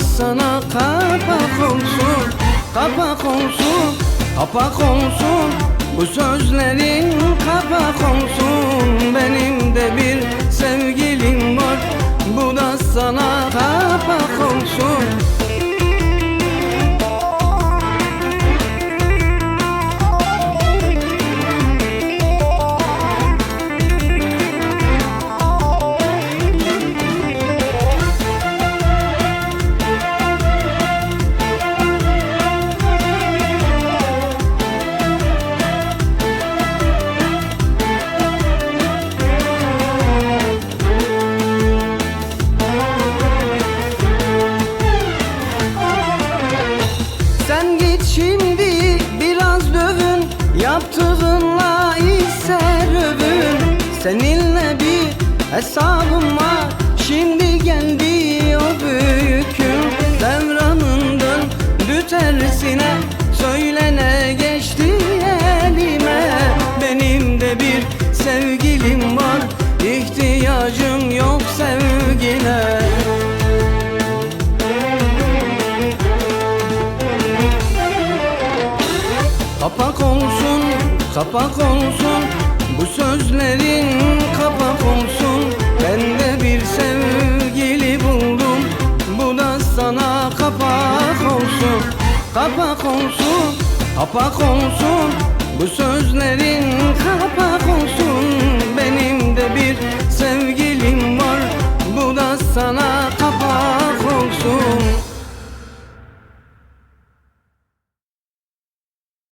sana kapak olsun, kapak olsun, kapak olsun. Bu sözlerin kapak olsun. Benim de bir sevgilim var, bu da sana kapak olsun. Sen git şimdi biraz dövün, yaptığınla ister övün. Seninle bir hesabım var, şimdi geldi o büyük gün. Devranın döndü tersine, söyle ne geçti elime. Benim de bir sevgilim var, ihtiyacım yok sevgine. Kapak olsun, kapak olsun, bu sözlerin kapak olsun. Ben de bir sevgili buldum, bu da sana kapak olsun. Kapak olsun, kapak olsun, bu sözlerin kapak olsun. Benim de bir sevgilim